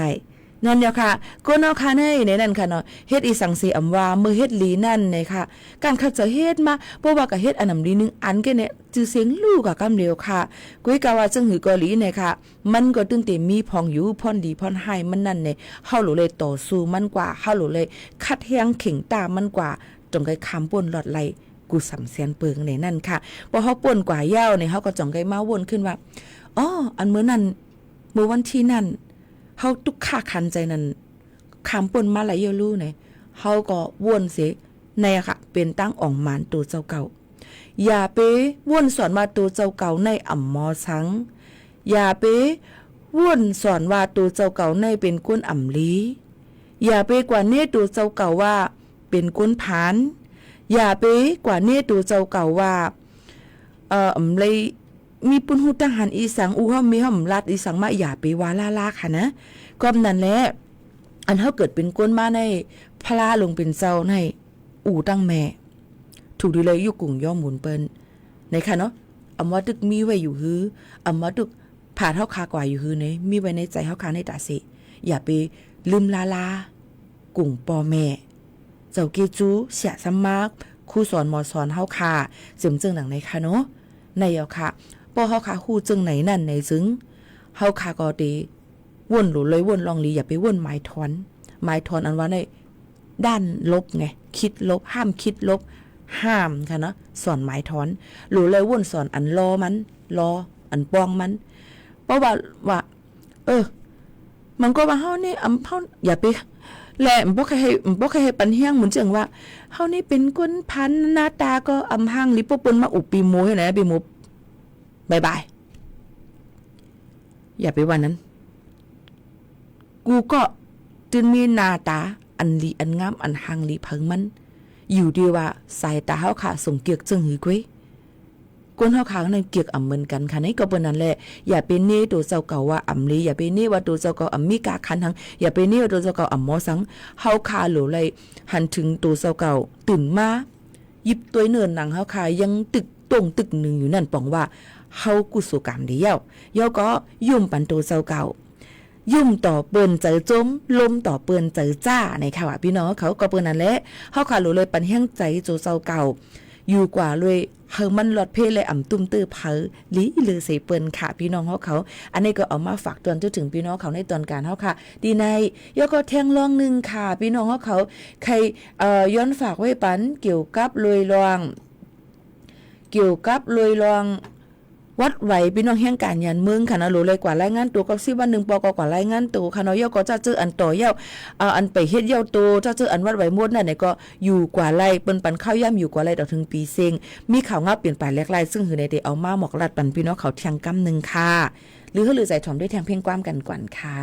นั่นเดียวค่ะก็เนาะค่ะในนั่นค่ะเนาะเฮ็ดอีสังสีอำว่ามือเฮ็ดหลีนั่นเนี่ยค่ะการคัดจะเฮ็ดมาเพราะว่าก็เฮ็ดอันนำลีนึงอันแค่เนี่ยจื่อเสียงลูกกับกำเดียวค่ะกุ้ยกะว่าจังหือเกาหลีเนี่ยค่ะมันก็ตึงเต็มมีพองอยู่พรดีพรให้มันนั่นเนี่ยเฮาหลูเลยต่อสู้มันกว่าเฮาหลูเลยคัดแฮงเข่งตามันกว่าจงไกคำป่นหลอดไหลกูสำเสียนเปิงในนั่นค่ะพอเฮาป่นกว่าเหย้าเนี่ยเฮาก็จ่องไกมาวนขึ้นว่าอ๋ออันมื้อนั้นมื้อวันที่นั่นเฮาตุกค่าคันใจนั้นคำป่นมาหลายเยรู้เนี่ยเฮาก็วนเสในค่ะเป็นตั้งอ่องหมานตัวเจ้าเก่าอย่าไปวนสอนว่าตัวเจ้าเก่าในอ่ำมอสังอย่าไปวนสอนว่าตัวเจ้าเก่าในเป็นก้นอ่ำลีอย่าไปกว่าเนตัวเจ้าเก่าว่าเป็นก้นผานอย่าไปกว่าเนตัวเจ้าเก่าว่าเลยมีปุ้นหูทหารอีสังอู่ามีห่อมลาดอีสังมาอย่าไปว่าลาค่ะนะก็นั่นแหละอันเฮาเกิดเป็นก้นมาในพลาลงเป็นเจ้าในอู่ตั้งแม่ถูกดีเลยอยู่กลุ่มย่อมหมุนเปิ้นในค่ะเนาะอำว่าตึกมีไว้อยู่ฮืออำว่าตึกผ่าเฮาคากว่าอยู่ฮือเนี่ยมีไว้ในใจเฮาคาในตาสิอย่าไปลืมลากลุ่มปอแม่เจ้าเกจูเสียสมากครูสอนหมอสอนเฮาคาเจิมจึงหนังในค่ะเนาะในเอาค่ะปอเฮาคาฮู้จึงไหนนั่นไหนจึงเฮาคาก็ดีวนหลุเลยวนลองลีอย่าไปวนไม้ถอนอันว่าในด้านลบไงคิดลบห้ามคิดลบห้ามค่ะเนาะสอนไม้ถอนหลุเลยวนสอนอันรอมันรออันปองมันเพราะว่ามันก็ว่าเฮานี่อำเฮาอย่าไปแหละบ่เคยให้ปันเฮียงเหมือนจังว่าเฮานี่เป็นคนพันหน้าตาก็อำหังลิปปนมาอุปีโมให้ไหนปีโมบายอย่าไปว่านั้นกูก็จึงมีหน้าตาอันลีอันงามอันหังลีเพิงมันอยู่ดีว่าสายตาเฮาค่ะส่งเกียกจึงหือกุ้ยคนเฮาค่ะนั้นเกียกอ่ำเหมือนกันค่ะนี่ก็เปิ้นนั่นแหละอย่าไปเน่ตัวเจ้าเก่าว่าอ่ำลีอย่าไปเน่ว่าตัวเจ้าเก่าอ่ำมีกาคันหังอย่าไปเน่ว่าตัวเจ้าเก่าอ่ำหมอสังเฮาค่ะหลูเลยหันถึงตัวเจ้าเก่าตื่นมาหยิบตัวเนินหนังเฮาค่ะยังตึกตรงตึกนึงอยู่นั่นปองว่าเฮากุศลกรรมเดียวก็ยุ่มปันตัวเจ้าเก่ายุ่มต่อเปิ้นใจจมลมต่อเปิ้นใจจ้าในค่ะว่าพี่น้องเขาก็เปิ้นนั่นแหละเฮาค่ะหลูเลยปันแห้งใจโจเจ้าเก่าอยู่กว่าเลยเฮามันหลอดเพลเลยอ่ำตุ้มตื้อเผอลีลือใส่เปิ้นค่ะพี่น้องเขาอันนี้ก็เอามาฝากเตือนถึงพี่น้องเขาในตอนการเฮาค่ะดีในยก็แทงลองนึงค่ะพี่น้องเขาใครย้อนฝากไว้ปันเกี่ยวกับลอยลองวัดไหวพี่น้องแห่งการยันเมืองค่ะนะรู้เลยกว่ารายงานตัวก็10วัน1ปกกว่ารายงานตัวค่ะเนาะยก็จะเจออันต่อยาวอันไปเฮ็ดยาวโตจะเจออันวัดไหวหมดนั่นเนี่ยก็อยู่กว่าไรเปิ้นปันข้าวย่ำอยู่กว่าไรต่อถึงปีเซ็งมีข่าวงับเปลี่ยนไปแลกไล่ซึ่งหือในเดเอามาหมอกลัดปันพี่น้องเขาเที่ยงกำนึงค่ะหรือใจถ่อมด้วยแทงเพ่งความกันก่อนค่ะ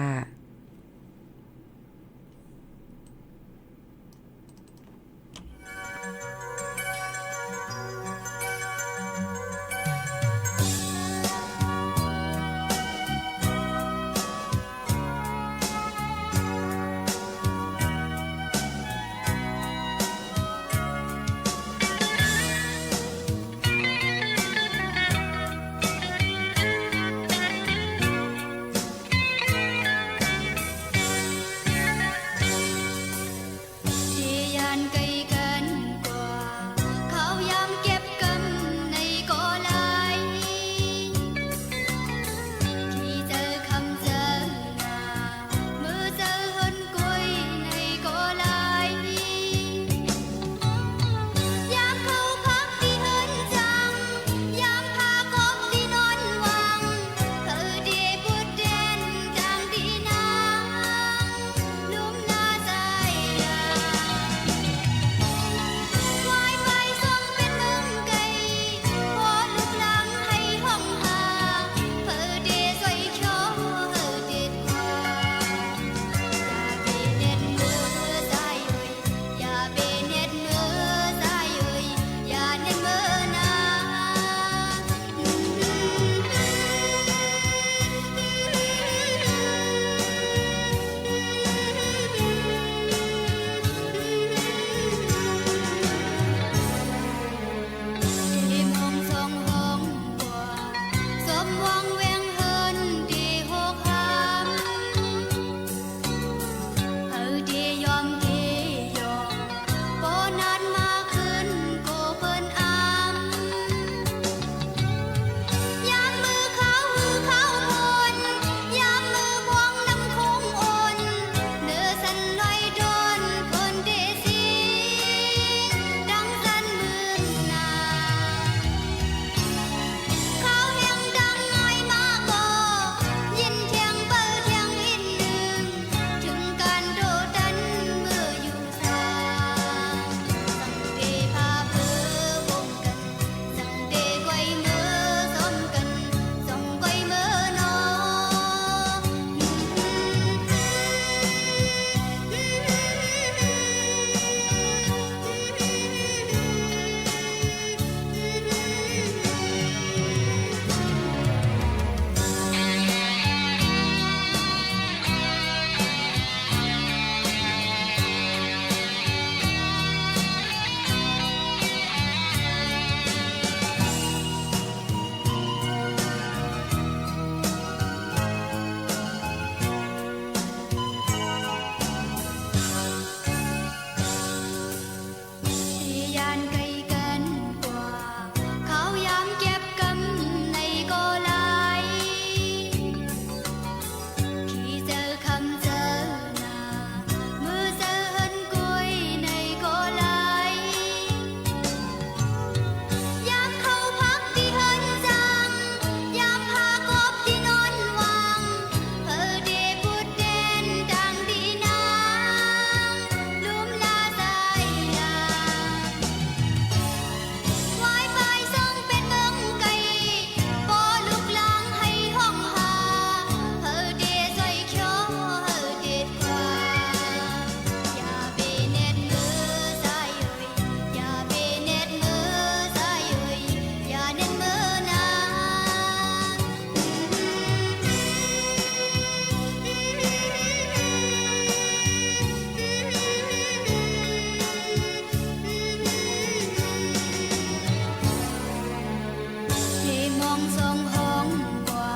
สองห้องกว่า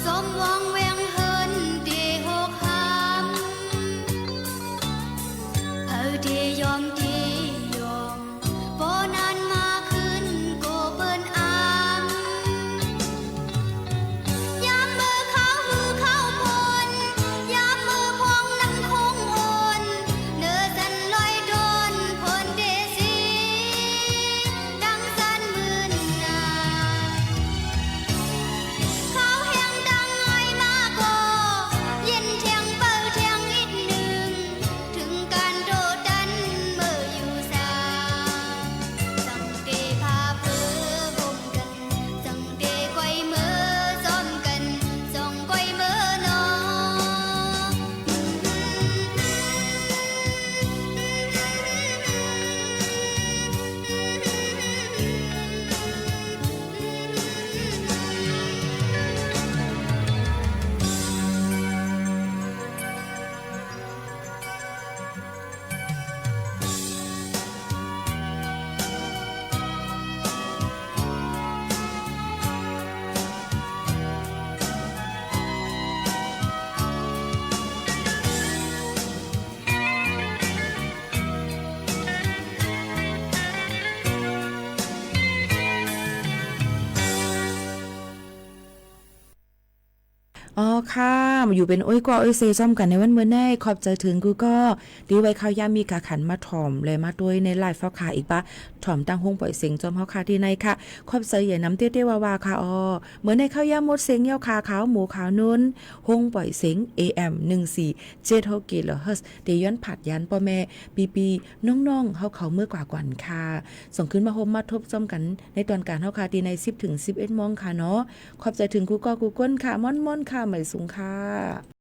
สมหวังแวงเฮินดีหกหามที่ยอมที่ยอมบ่นานมาขึ้นก็เปิ้นอามยามมือเขาหือเข้าพลยามมือพองนั่งคงโอนเนื้อสันลอยโดนพลเดซีดังสันมื่นนาเขาแหงดังไอมาก็เย็นเทียงเปิดเทียงอีกหนึ่งถึงการโดดดันเมื่ออยู่สาสังเกพาเพื่อห่มกันสังเกไกวมือซ้อมกันส่องไกวมือนอ อ๋อค่ะมาอยู่เป็นโอ้ยกว่าโอ้ยเซซ่อมกันในวันเมื่อแน่ขอบใจถึงกูก็ดีไว้ข้าวยามมีกาขันมาถ่อมเลยมาด้วยในไลฟ์เฝ้าขาอีกปะถ่อมตั้งห้องปล่อยเสียงจอมเฮาคาที่ในค่ะขอบใจอย่าน้ำเตี้ยๆวาๆค่ะอ๋อเหมือนในข้าวยามมดเสียงเหี่ยวขาขาวหมูขาวนุ่นห้องปล่อยเสียง AM 1476กิโลเฮิรตซ์เดย้อนผัดยันพ่อแม่ปีน้องๆเฮาเขาเมื่อกว่าก่อนค่ะส่งขึ้นมาโฮมมาทบซ้อมกันในตอนการเฮาคาที่ใน10 ถึง 11 โมงค่ะเนาะขอบใจถึงกูก็กูก้นค่ะม่อนๆค่ะใหม่สูงค่ะ